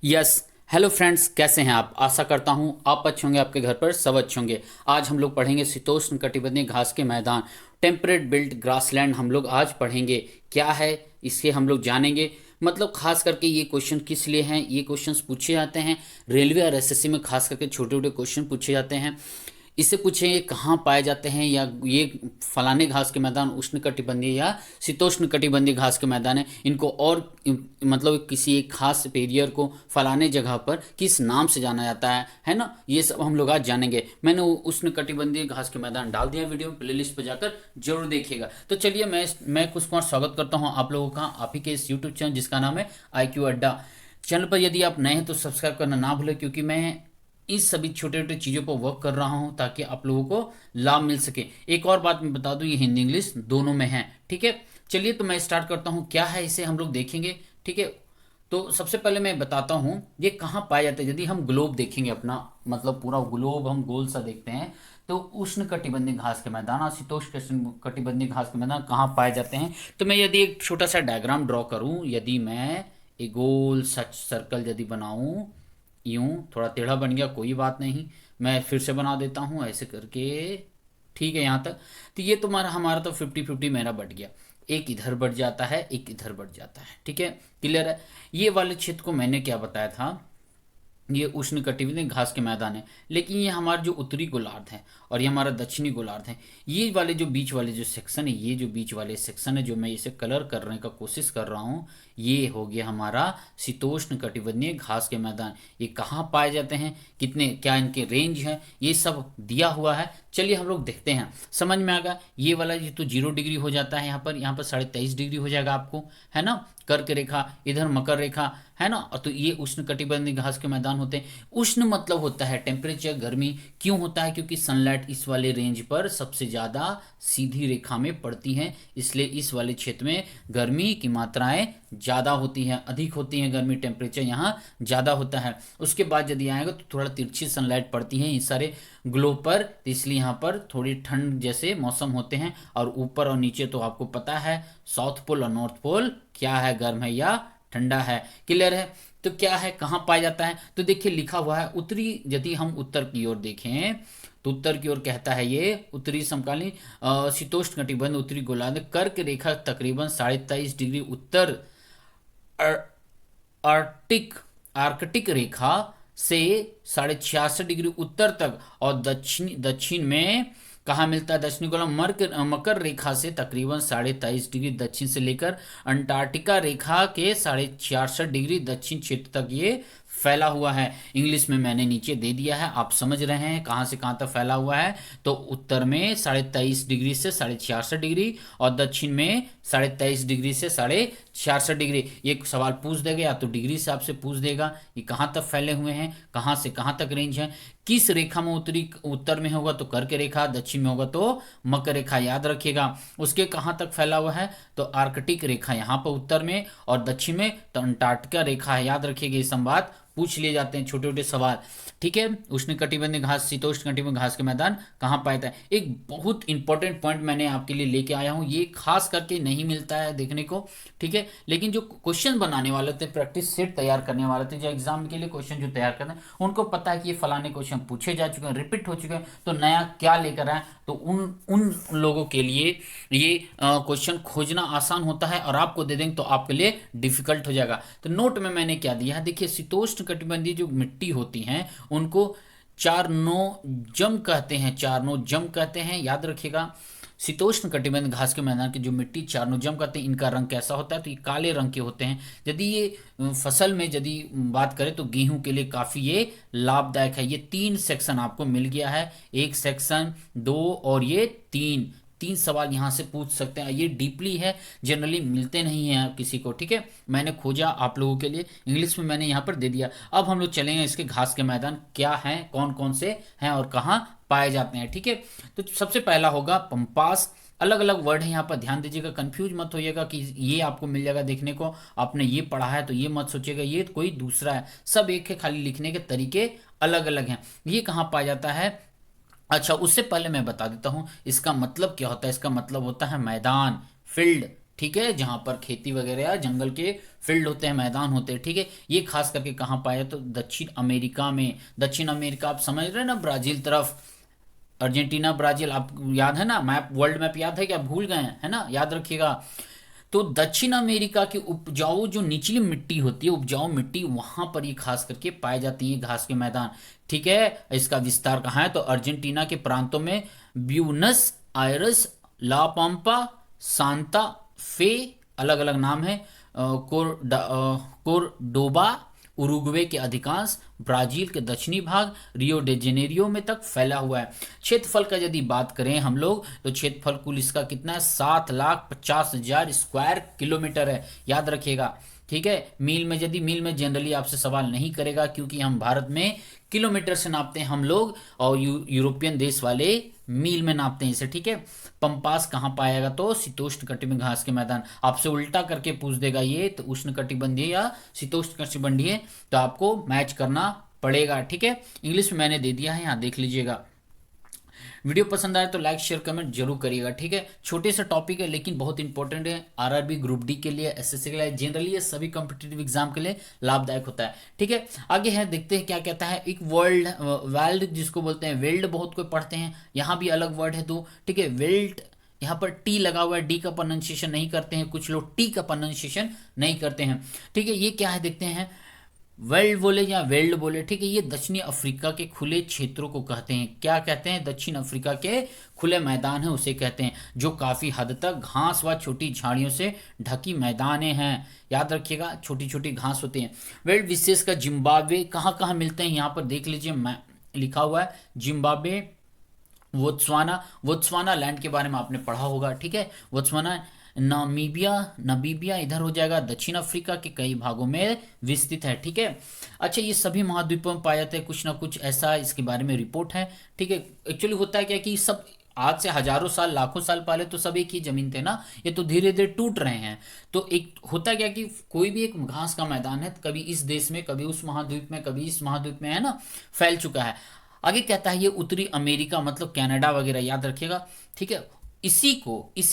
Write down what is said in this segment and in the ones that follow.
Yes. Hello friends, कैसे हैं आप? आशा करता हूं आप अच्छे होंगे, आपके घर पर सब अच्छे होंगे। आज हम लोग पढ़ेंगे शीतोष्ण कटिबंधीय घास के मैदान, टेम्परेट बेल्ट ग्रासलैंड हम लोग आज पढ़ेंगे। क्या है इसके हम लोग जानेंगे। मतलब खास करके ये क्वेश्चन किस लिए हैं, ये क्वेश्चंस पूछे जाते हैं रेलवे और एसएससी में। खास करके छोटे छोटे क्वेश्चन पूछे जाते हैं। इससे पूछें ये कहाँ पाए जाते हैं, या ये फलाने घास के मैदान उष्ण कटिबंधीय या शीतोष्ण कटिबंधीय घास के मैदान है। इनको और मतलब किसी एक खास एरियर को फलाने जगह पर किस नाम से जाना जाता है ना। ये सब हम लोग आज जानेंगे। मैंने उष्ण कटिबंधीय घास के मैदान डाल दिया वीडियो प्लेलिस्ट पर, जाकर जरूर देखिएगा। तो चलिए मैं कुछ कुमार स्वागत करता हूँ आप लोगों का आप ही के इस यूट्यूब चैनल जिसका नाम है IQ अड्डा। चैनल पर यदि आप नए हैं तो सब्सक्राइब करना ना भूलें, क्योंकि मैं इस सभी छोटे छोटे चीज़ों पर वर्क कर रहा हूं ताकि आप लोगों को लाभ मिल सके। एक और बात मैं बता दूं, ये हिंदी इंग्लिश दोनों में है, ठीक है। चलिए तो मैं स्टार्ट करता हूं, क्या है इसे हम लोग देखेंगे, ठीक है। तो सबसे पहले मैं बताता हूं ये कहाँ पाए जाते हैं। यदि हम ग्लोब देखेंगे अपना, मतलब पूरा ग्लोब हम गोल सा देखते हैं, तो उष्ण कटिबंधीय घास के मैदान और शीतोष्ण कटिबंधीय घास के मैदान कहाँ पाए जाते हैं। तो मैं यदि एक छोटा सा डायग्राम ड्रॉ करूं, यदि मैं एक गोल सच सर्कल यदि बनाऊं, यूं थोड़ा टेढ़ा बन गया, कोई बात नहीं, मैं फिर से बना देता हूं ऐसे करके। ठीक है यहाँ तक। तो ये तुम्हारा हमारा तो 50-50 मेरा बढ़ गया। एक इधर बढ़ जाता है, एक इधर बढ़ जाता है, ठीक है। क्लियर है। ये वाले क्षेत्र को मैंने क्या बताया था, ये उष्ण कटिबंधीय घास के मैदान है। लेकिन ये हमारा जो उत्तरी गोलार्ध है और ये हमारा दक्षिणी गोलार्ध है, ये वाले जो बीच वाले जो सेक्शन है, ये जो बीच वाले सेक्शन है जो मैं इसे कलर करने का कोशिश कर रहा हूँ, ये हो गया हमारा शीतोष्ण कटिबंधीय घास के मैदान। ये कहाँ पाए जाते हैं, कितने क्या इनके रेंज है, ये सब दिया हुआ है। चलिए हम लोग देखते हैं, समझ में आ गया। ये वाला ये तो 0 डिग्री हो जाता है, यहाँ पर 23.5 डिग्री हो जाएगा आपको, है ना। कर्क रेखा, इधर मकर रेखा, है ना। और तो ये उष्ण कटिबंधीय घास के मैदान होते हैं। उष्ण मतलब होता है टेम्परेचर, गर्मी। क्यों होता है? क्योंकि सनलाइट इस वाले रेंज पर सबसे ज्यादा सीधी रेखा में पड़ती है, इसलिए इस वाले क्षेत्र में गर्मी की मात्राएं ज्यादा होती हैं, अधिक होती हैं। गर्मी टेम्परेचर यहाँ ज्यादा होता है। उसके बाद यदि आएगा तो थोड़ा तिरछी सनलाइट पड़ती है इस सारे ग्लोब पर, तो इसलिए यहाँ पर थोड़ी ठंड जैसे मौसम होते हैं। और ऊपर और नीचे तो आपको पता है, साउथ पोल और नॉर्थ पोल क्या है, गर्म है या ठंडा है। क्लियर है। तो क्या है, कहाँ पाया जाता है, तो देखिए लिखा हुआ है उत्तरी। यदि हम उत्तर की ओर देखें तो उत्तर की ओर कहता है ये उत्तरी समकालीन शीतोष्ण कटिबंध उत्तरी गोलार्ध कर्क रेखा तकरीबन 23.5 डिग्री उत्तर आर्कटिक आर्कटिक रेखा से 66.5 डिग्री उत्तर तक, और दक्षिण दक्षिण में कहाँ मिलता है, दक्षिणी गोला मकर रेखा से तकरीबन 23.5 डिग्री दक्षिण से लेकर अंटार्कटिका रेखा के 66.5 डिग्री दक्षिण क्षेत्र तक ये फैला हुआ है। इंग्लिश में मैंने नीचे दे दिया है, आप समझ रहे हैं कहाँ से कहाँ तक फैला हुआ है। तो उत्तर में 23.5 डिग्री से 66.5 डिग्री, और दक्षिण में 23.5 डिग्री से 66.5 डिग्री। ये सवाल पूछ देगा या तो डिग्री से आपसे पूछ देगा ये कहाँ तक फैले हुए हैं, कहाँ से कहाँ तक रेंज है। किस रेखा में उत्तरी उत्तर में होगा तो कर्क रेखा, दक्षिण में होगा तो मकर रेखा, याद रखिएगा। उसके कहाँ तक फैला हुआ है तो आर्कटिक रेखा यहाँ पर उत्तर में, और दक्षिण में तो अंटार्कटिका रेखा है, याद रखिएगा। ये संवाद पूछ लिए जाते हैं, छोटे छोटे सवाल, ठीक है। उष्ण कटिबंधीय घास शीतोष्ण कटिबंधीय घास के मैदान कहाँ पाया जाता है। एक बहुत इंपॉर्टेंट पॉइंट मैंने आपके लिए लेके आया हूँ, ये खास करके नहीं मिलता है देखने को, ठीक है। लेकिन जो क्वेश्चन बनाने वाले थे, प्रैक्टिस सेट तैयार करने वाले थे, जो एग्जाम के लिए क्वेश्चन जो तैयार करते हैं, उनको पता है कि ये फलाने क्वेश्चन पूछे जा चुके हैं, रिपीट हो चुके हैं, तो नया क्या लेकर आए। तो उन उन लोगों के लिए ये क्वेश्चन खोजना आसान होता है, और आपको दे देंगे तो आपके लिए डिफिकल्ट हो जाएगा। तो नोट में मैंने क्या दिया है, देखिए शीतोष्ण कटिबंधीय जो मिट्टी होती हैं उनको चार नो जम कहते हैं, चार नो जम कहते हैं, याद रखिएगा। शीतोष्ण कटिबंधीय घास के मैदान की जो मिट्टी चारनोजम कहते हैं, इनका रंग कैसा होता है तो ये काले रंग के होते हैं। यदि ये फसल में यदि बात करें तो गेहूं के लिए काफी ये लाभदायक है। ये 3 सेक्शन आपको मिल गया है, 1 सेक्शन, 2 और ये 3। 3 सवाल यहाँ से पूछ सकते हैं, ये डीपली है, जनरली मिलते नहीं हैं किसी को, ठीक है। मैंने खोजा आप लोगों के लिए, इंग्लिश में मैंने यहाँ पर दे दिया। अब हम लोग चलेंगे इसके घास के मैदान क्या हैं, कौन कौन से हैं और कहाँ पाए जाते हैं, ठीक है। तो सबसे पहला होगा पंपास। अलग अलग वर्ड है यहाँ पर, ध्यान दीजिएगा, कंफ्यूज मत होइएगा कि ये आपको मिल जाएगा देखने को, आपने ये पढ़ा है तो ये मत सोचिएगा ये कोई दूसरा है, सब एक है, खाली लिखने के तरीके अलग अलग हैं। ये कहाँ पाया जाता है, अच्छा उससे पहले मैं बता देता हूँ इसका मतलब क्या होता है। इसका मतलब होता है मैदान, फील्ड, ठीक है, जहां पर खेती वगैरह या जंगल के फील्ड होते हैं, मैदान होते हैं, ठीक है। ये खास करके कहाँ पाया, तो दक्षिण अमेरिका में। दक्षिण अमेरिका आप समझ रहे हैं ना, ब्राजील तरफ, अर्जेंटीना ब्राजील, आप याद है ना, मैप, वर्ल्ड मैप याद है क्या, भूल गए हैं, है ना, याद रखिएगा। तो दक्षिण अमेरिका की उपजाऊ जो निचली मिट्टी होती है, उपजाऊ मिट्टी, वहां पर ये खास करके पाए जाती है घास के मैदान, ठीक है। इसका विस्तार कहाँ है, तो अर्जेंटीना के प्रांतों में ब्यूनस आयरस, ला पाम्पा, सांता फे, अलग अलग नाम है, कोरडोबा, उरुग्वे के अधिकांश, ब्राजील के दक्षिणी भाग, रियो डे जेनेरियो में तक फैला हुआ है। क्षेत्रफल का यदि बात करें हम लोग, तो क्षेत्रफल कुल इसका कितना है, 7,50,000 स्क्वायर किलोमीटर है, याद रखिएगा, ठीक है। मील में, यदि मील में जनरली आपसे सवाल नहीं करेगा, क्योंकि हम भारत में किलोमीटर से नापते हैं हम लोग, और यूरोपियन देश वाले मील में नापते हैं इसे, ठीक है। पंपास कहाँ पाएगा, तो शीतोष्ण कटिबंधीय घास के मैदान। आपसे उल्टा करके पूछ देगा ये, तो उष्ण कटिबंधीय या शीतोष्ण कटिबंधीय, तो आपको मैच करना पड़ेगा, ठीक है। इंग्लिश में मैंने दे दिया है, यहाँ देख लीजिएगा। वीडियो पसंद आए तो लाइक शेयर कमेंट जरूर करिएगा, ठीक है। छोटे से टॉपिक है लेकिन बहुत इंपॉर्टेंट है, आरआरबी ग्रुप डी के लिए, एसएससी के लिए, जनरली ये सभी कॉम्पिटिटिव एग्जाम के लिए लाभदायक होता है, ठीक है। आगे है, देखते हैं क्या कहता है। एक वर्ल्ड जिसको बोलते हैं वेल्ड, बहुत कोई पढ़ते हैं, यहाँ भी अलग वर्ड है दो, ठीक है। वेल्ड, यहाँ पर टी लगा हुआ है, डी का प्रोनाउंसिएशन नहीं करते हैं कुछ लोग, टी का प्रोनाउंसिएशन नहीं करते हैं, ठीक है। ये क्या है देखते हैं, वर्ल्ड बोले या वेल्ड बोले, ठीक है। ये दक्षिणी अफ्रीका के खुले क्षेत्रों को कहते हैं, क्या कहते हैं, दक्षिण अफ्रीका के खुले मैदान है उसे कहते हैं, जो काफी हद तक घास व छोटी झाड़ियों से ढकी मैदानें हैं, याद रखिएगा, छोटी छोटी घास होती हैं। वेल्ड विशेष का जिम्बाब्वे, कहाँ कहाँ मिलते हैं यहाँ पर देख लीजिए, मैं लिखा हुआ है जिम्बाब्वे, वोत्स्वाना लैंड के बारे में आपने पढ़ा होगा, ठीक है। वोत्स्वाना, नमीबिया इधर हो जाएगा, दक्षिण अफ्रीका के कई भागों में विस्तृत है, ठीक है। अच्छा, ये सभी महाद्वीपों में पाए जाते हैं, कुछ ना कुछ ऐसा इसके बारे में रिपोर्ट है, ठीक है। एक्चुअली होता है क्या कि सब आज से हजारों साल, लाखों साल पहले तो सब एक ही जमीन थे ना, ये तो धीरे धीरे टूट रहे हैं। तो एक होता क्या कि कोई भी एक घास का मैदान है, कभी इस देश में, कभी उस महाद्वीप में, कभी इस महाद्वीप में, है ना, फैल चुका है। आगे कहता है ये उत्तरी अमेरिका, मतलब कनाडा वगैरह, याद रखिएगा, ठीक है। इसी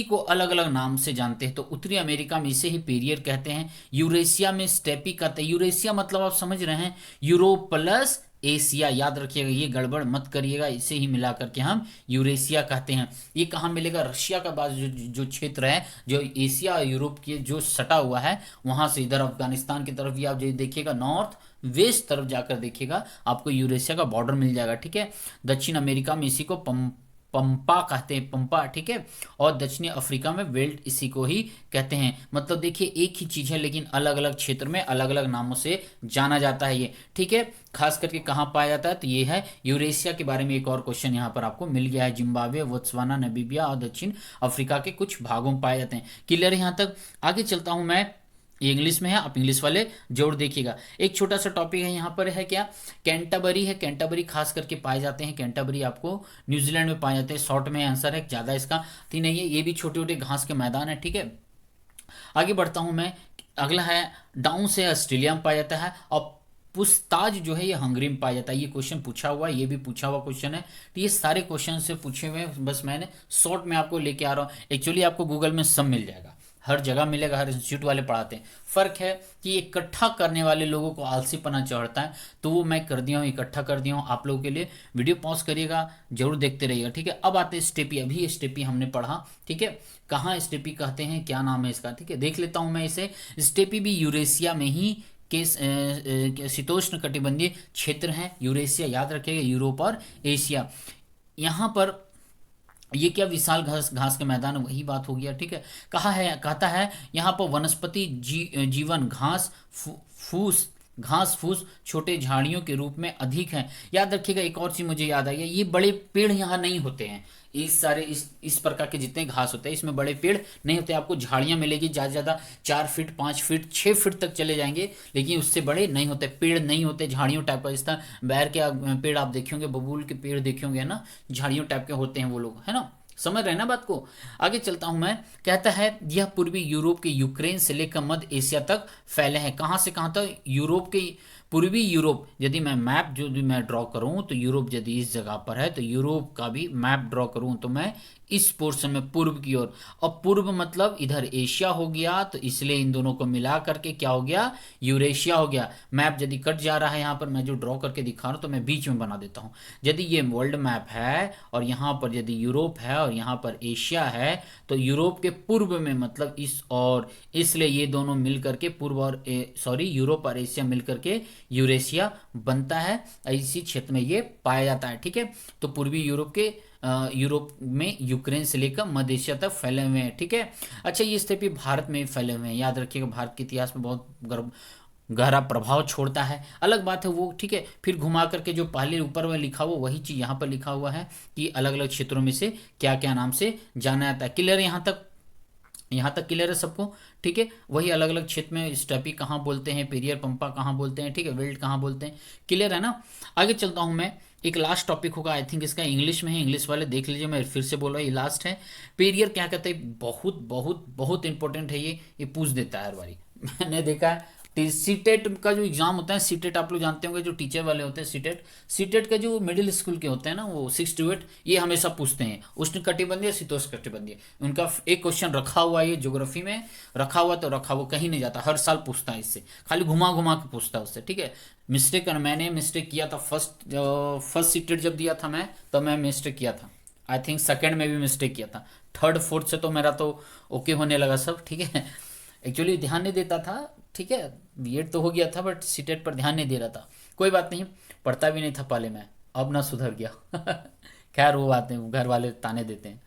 को अलग अलग नाम से जानते हैं, तो उत्तरी अमेरिका में इसे ही पेरियर कहते हैं, यूरेशिया में स्टेपी कहते हैं। यूरेशिया मतलब आप समझ रहे हैं, यूरोप प्लस एशिया, याद रखिएगा, ये गड़बड़ मत करिएगा, इसे ही मिला करके हम यूरेशिया कहते हैं। ये कहाँ मिलेगा, रशिया का बाद जो क्षेत्र है, जो एशिया और यूरोप के जो सटा हुआ है, वहां से इधर अफगानिस्तान की तरफ भी आप जो देखिएगा, नॉर्थ वेस्ट तरफ जाकर देखिएगा, आपको यूरेशिया का बॉर्डर मिल जाएगा, ठीक है। दक्षिण अमेरिका में इसी को पंपा कहते हैं, पंपा, ठीक है। और दक्षिणी अफ्रीका में वेल्ट इसी को ही कहते हैं। मतलब देखिए एक ही चीज है लेकिन अलग अलग क्षेत्र में अलग अलग नामों से जाना जाता है ये, ठीक है। खास करके कहाँ पाया जाता है, तो ये है यूरेशिया के बारे में एक और क्वेश्चन यहाँ पर आपको मिल गया है, जिम्बाब्वे, बोत्सवाना, नामीबिया और दक्षिण अफ्रीका के कुछ भागों में पाए जाते हैं। क्लियर है यहाँ तक। आगे चलता हूँ मैं, ये इंग्लिश में है, आप इंग्लिश वाले जोड़ देखिएगा। एक छोटा सा टॉपिक है यहाँ पर, है क्या, कैंटरबरी है। कैंटरबरी खास करके पाए जाते हैं, कैंटरबरी आपको न्यूजीलैंड में पाए जाते हैं, शॉर्ट में आंसर है, ज़्यादा इसका थी नहीं है। ये भी छोटे छोटे घास के मैदान है, ठीक है। आगे बढ़ता हूँ मैं, अगला है डाउन से ऑस्ट्रेलिया में पाया जाता है, और पुस्ताज जो है ये हंगरी में पाया जाता है। ये क्वेश्चन पूछा हुआ है, ये भी पूछा हुआ क्वेश्चन है, तो ये सारे क्वेश्चन से पूछे हुए हैं, बस मैंने शॉर्ट में आपको लेके आ रहा हूँ। एक्चुअली आपको गूगल में सब मिल जाएगा, हर जगह मिलेगा, हर इंस्टीट्यूट वाले पढ़ाते हैं। फर्क है कि इकट्ठा करने वाले लोगों को आलसीपना चढ़ता है, तो वो मैं कर दिया हूँ, इकट्ठा कर दिया हूँ आप लोगों के लिए। वीडियो पॉज करिएगा, जरूर देखते रहिएगा, ठीक है। अब आते हैं स्टेपी, अभी स्टेपी हमने पढ़ा, ठीक है। कहाँ स्टेपी कहते हैं, क्या नाम है इसका, ठीक है, देख लेता हूँ मैं इसे। स्टेपी भी यूरेशिया में ही के शीतोष्ण कटिबंधीय क्षेत्र है, यूरेशिया, याद रखिएगा, यूरोप और एशिया। यहाँ पर ये क्या विशाल घास के मैदान, वही बात हो गया, ठीक है। कहा है, कहता है यहाँ पर वनस्पति जीवन घास फूस छोटे झाड़ियों के रूप में अधिक है। याद रखिएगा, एक और चीज मुझे याद आई है, ये बड़े पेड़ यहाँ नहीं होते हैं, इस प्रकार के जितने घास होते हैं इसमें बड़े पेड़ नहीं होते। आपको झाड़ियाँ मिलेगी ज़्यादा ज़्यादा 4 फीट 5 फीट 6 फीट तक चले जाएंगे, लेकिन उससे बड़े नहीं होते, पेड़ नहीं होते, झाड़ियों टाइप का। इस तरह बैर के पेड़ आप देखे होंगे, बबूल के पेड़ देखे होंगे, है ना, झाड़ियों टाइप के होते हैं वो लोग, है ना, समझ रहे हैं ना बात को। आगे चलता हूं मैं, कहता है यह पूर्वी यूरोप के यूक्रेन से लेकर मध्य एशिया तक फैले हैं। कहां से कहां तक, यूरोप के पूर्वी यूरोप, यदि मैं मैप जो भी मैं ड्रॉ करूं तो यूरोप यदि इस जगह पर है तो यूरोप का भी मैप ड्रॉ करूं तो मैं इस पोर्शन में पूर्व की ओर, और पूर्व मतलब इधर एशिया हो गया, तो इसलिए इन दोनों को मिला करके क्या हो गया, यूरेशिया हो गया। मैप यदि कट जा रहा है यहाँ पर, मैं जो ड्रॉ करके दिखा रहा हूँ तो मैं बीच में बना देता हूँ। यदि ये वर्ल्ड मैप है और यहाँ पर यदि यूरोप है और यहाँ पर एशिया है, तो यूरोप के पूर्व में मतलब इस, और इसलिए ये दोनों मिल करके पूर्व और सॉरी यूरोप और एशिया मिल करके यूरेशिया बनता है। इसी क्षेत्र में ये पाया जाता है। ठीक है, तो पूर्वी यूरोप के यूरोप में यूक्रेन से लेकर मध्य एशिया तक फैले हुए हैं। ठीक है, अच्छा ये स्थिति भारत में भी फैले हुए हैं। याद रखिएगा, भारत के इतिहास में बहुत गहरा प्रभाव छोड़ता है। अलग बात है वो, ठीक है, फिर घुमा करके जो पहले ऊपर में लिखा हुआ वही चीज़ यहाँ पर लिखा हुआ है कि अलग अलग क्षेत्रों में से क्या क्या नाम से जाना जाता है। क्लियर है यहाँ तक? यहाँ तक क्लियर है सबको? ठीक है, वही अलग अलग क्षेत्र में स्टेपी कहाँ बोलते हैं, पेरियर पंपा कहाँ बोलते हैं, ठीक है, वेल्ट कहाँ बोलते हैं। क्लियर है ना? आगे चलता हूँ मैं। एक लास्ट टॉपिक होगा, आई थिंक इसका इंग्लिश में है, इंग्लिश वाले देख लीजिए, मैं फिर से बोल रहा हूँ, ये लास्ट है। पेरियर क्या कहते हैं, बहुत बहुत बहुत इंपॉर्टेंट है ये पूछ देता है हर बारी। मैंने देखा है सीटेट का जो एग्जाम होता है, सीटेट आप लोग जानते होंगे, जो टीचर वाले होते हैं सीटेट, सीटेट का जो मिडिल स्कूल के होते हैं ना, वो 6 to 8, ये हमेशा पूछते हैं उष्ण कटिबंधीय शीतोष्ण कटिबंधीय। उनका एक क्वेश्चन रखा हुआ है, ये ज्योग्राफी में रखा हुआ, तो रखा हुआ कहीं नहीं जाता, हर साल पूछता है इससे, खाली घुमा घुमा के पूछता है उससे। ठीक है, मिस्टेक मैंने मिस्टेक किया था फर्स्ट सीटेट जब दिया था मैं, तो मैं मिस्टेक किया था। आई थिंक सेकेंड में भी मिस्टेक किया था, थर्ड फोर्थ से तो मेरा तो ओके होने लगा सब। ठीक है, एक्चुअली ध्यान नहीं देता था। ठीक है, बीएड तो हो गया था बट सीटेट पर ध्यान नहीं दे रहा था। कोई बात नहीं, पढ़ता भी नहीं था पहले मैं, अब ना सुधर गया। खैर वो बात नहीं, घर वाले ताने देते हैं,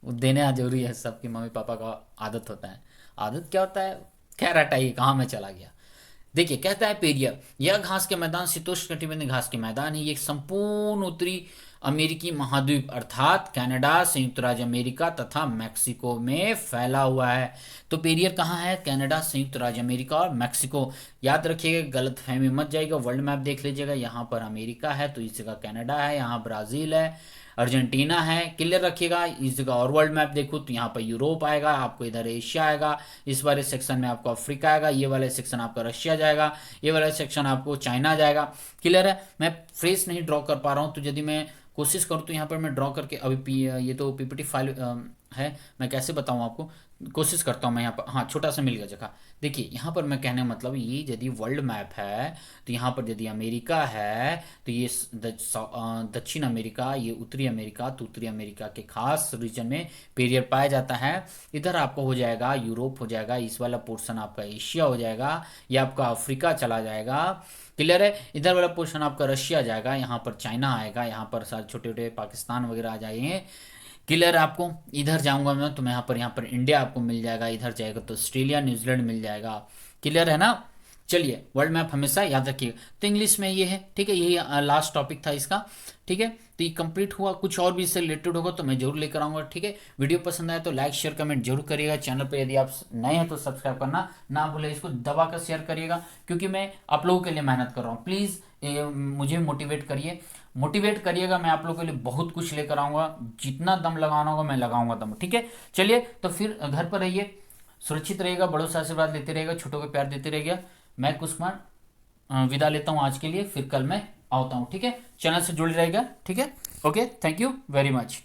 वो देना जरूरी है, सबके मम्मी पापा का आदत होता है। आदत क्या होता है, खैर हटाइए, कहाँ मैं चला गया। देखिए कहता है पेरियर, यह घास के मैदान शीतोष्ण कटिबंधीय घास के मैदान है। ये एक संपूर्ण उत्तरी अमेरिकी महाद्वीप अर्थात कनाडा, संयुक्त राज्य अमेरिका तथा मैक्सिको में फैला हुआ है। तो पेरियर कहाँ है, कनाडा, संयुक्त राज्य अमेरिका और मैक्सिको। याद रखिएगा, गलत फहमी मत जाएगा, वर्ल्ड मैप देख लीजिएगा, यहाँ पर अमेरिका है तो इस जगह कनाडा है, यहाँ ब्राज़ील है, अर्जेंटीना है। क्लियर रखिएगा, इस जगह और वर्ल्ड मैप देखो तो यहाँ पर यूरोप आएगा, आपको इधर एशिया आएगा, इस वाले सेक्शन में आपको अफ्रीका आएगा, ये वाले सेक्शन आपका रशिया जाएगा, ये वाला सेक्शन आपको चाइना जाएगा। क्लियर है? मैं फ्रेश नहीं ड्रॉ कर पा रहा हूँ, तो यदि मैं कोशिश करूँ तो यहाँ पर मैं ड्रॉ करके अभी ये तो पीपीटी फाइल है, मैं कैसे बताऊँ आपको, कोशिश करता हूँ मैं यहाँ पर। हाँ, छोटा सा मिल गया जगह। देखिए यहाँ पर मैं कहने का मतलब, ये यदि वर्ल्ड मैप है तो यहाँ पर यदि अमेरिका है तो ये दक्षिण अमेरिका, ये उत्तरी अमेरिका, तो उत्तरी अमेरिका के खास रीजन में पेरियर पाया जाता है। इधर आपको हो जाएगा यूरोप हो जाएगा, इस वाला पोर्शन आपका एशिया हो जाएगा, ये आपका अफ्रीका चला जाएगा। क्लियर है? इधर वाला पोर्शन आपका रशिया जाएगा, यहाँ पर चाइना आएगा, यहाँ पर सारे छोटे छोटे पाकिस्तान वगैरह आ जाएंगे। क्लियर आपको? इधर जाऊंगा मैं तो मैं यहाँ पर इंडिया आपको मिल जाएगा, इधर जाएगा तो ऑस्ट्रेलिया न्यूजीलैंड मिल जाएगा। क्लियर है ना? चलिए, वर्ल्ड मैप हमेशा याद रखिएगा। तो इंग्लिश में ये है, ठीक है, यही लास्ट टॉपिक था इसका। ठीक है, तो ये कंप्लीट हुआ। कुछ और भी इससे रिलेटेड होगा तो मैं जरूर लेकर आऊँगा। ठीक है, वीडियो पसंद आए तो लाइक शेयर कमेंट जरूर करिएगा। चैनल पर यदि आप नए हैं तो सब्सक्राइब करना ना भूलें, इसको दबा कर शेयर करिएगा, क्योंकि मैं आप लोगों के लिए मेहनत कर रहा हूँ। प्लीज़ मुझे मोटिवेट करिए, मोटिवेट करिएगा, मैं आप लोगों के लिए बहुत कुछ लेकर आऊँगा। जितना दम लगाना होगा मैं लगाऊंगा दम। ठीक है, चलिए, तो फिर घर पर रहिए, सुरक्षित रहेगा, बड़ों से आशीर्वाद लेते रहेगा, छोटों को प्यार देते रहेगा। मैं कुमार विदा लेता हूँ आज के लिए, फिर कल मैं आता हूँ। ठीक है, चैनल से जुड़े रहेगा। ठीक है, okay, thank you very much.